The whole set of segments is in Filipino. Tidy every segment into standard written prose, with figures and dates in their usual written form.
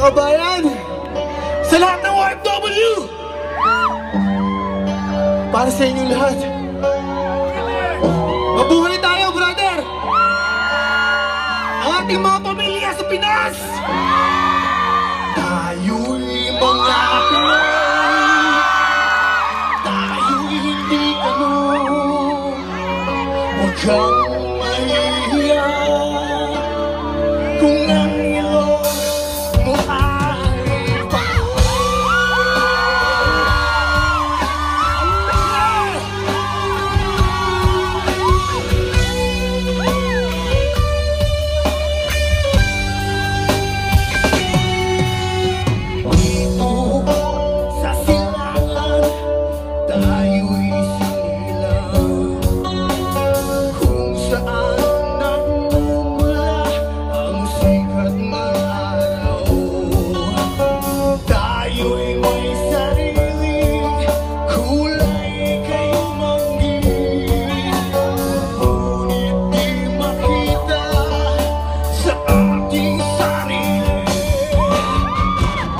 kabayan, sa lahat ng OFW, para sa inyo lahat, mabuhay tayo, brother! Ang ating mga pamilya sa Pinas! Tayo'y mga Pinoy, tayo'y hindi tanong, huwag kang mahihiya kung ang ilong mo ay dito sa silangan, tayo'y sinilang kung saan nagmumula ang sikat ng araw. Tayo'y may sariling kulay kayumanggi, ngunit di makita sa ating sarili.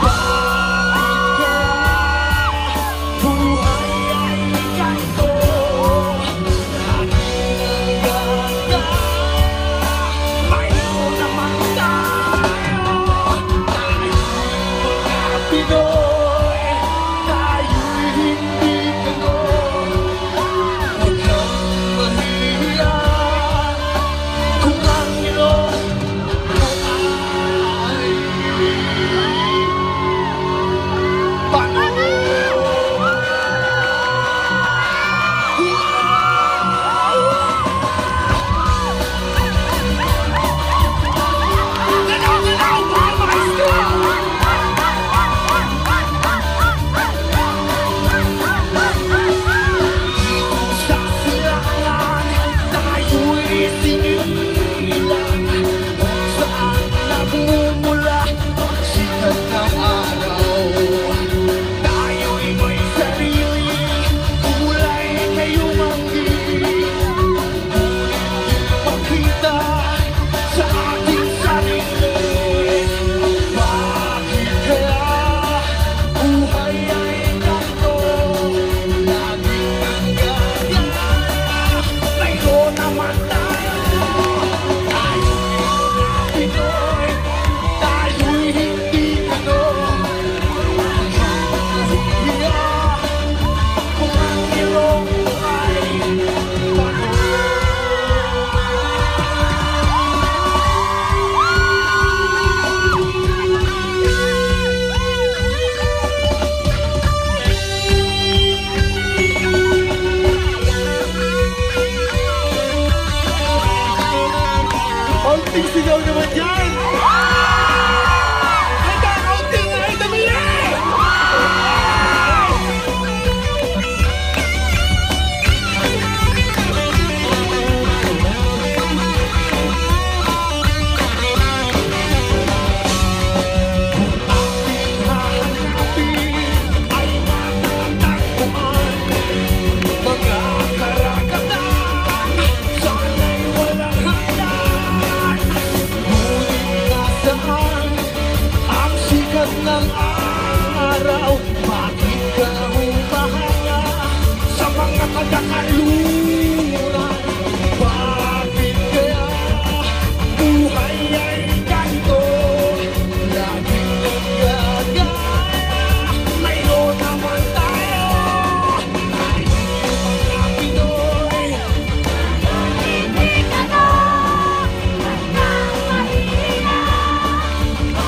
Bakit ka buhay ay ganito? Laging naganda, mayroon naman tayo. Tayo'y mga Pinoy, tayo'y hindi Pinoy. Huwag kang mahihiya kung ang ilong mo ay Panoy. Sa silangan, tayo'y sinilang kung saan nagmumula ang sikat ng araw. Tayo'y may sariling kulay kayumanggi, ngunit di makita sa ating sarili. Bakit kaya buhay ay ganito? Laging nagagana, mayroon naman tayo. Tayo'y mga Pinoy, tayo'y hindi Pinoy. Huwag kang mahihiya kung ang ilong mo ay Kaunting sigaw naman dyan! Ito, kaunting ay damili! Ating hahanapin ay mga tagpuan, mga karagatan, sana'y walang hanggan. Ngunit nasaan ang sikat ng araw? Bakit ka humahanga sa mga kadakaluran? Bakit kaya buhay ay ganito? Laging nagagana, mayroon naman tayo. Tayo'y mga Pinoy,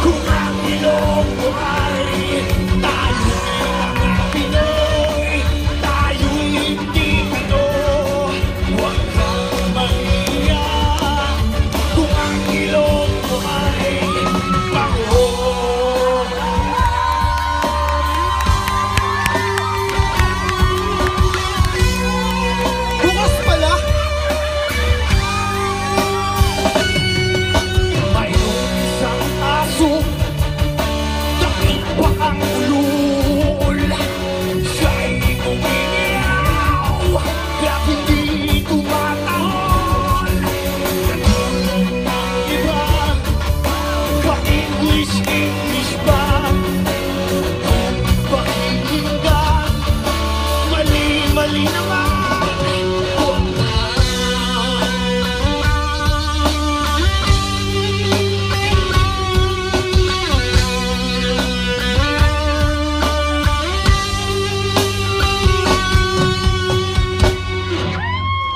kung ang ilong mo ay tayo'y mga Pinoy, tayo'y hindi Pinoy.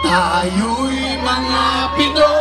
Tayo'y mga Pinoy.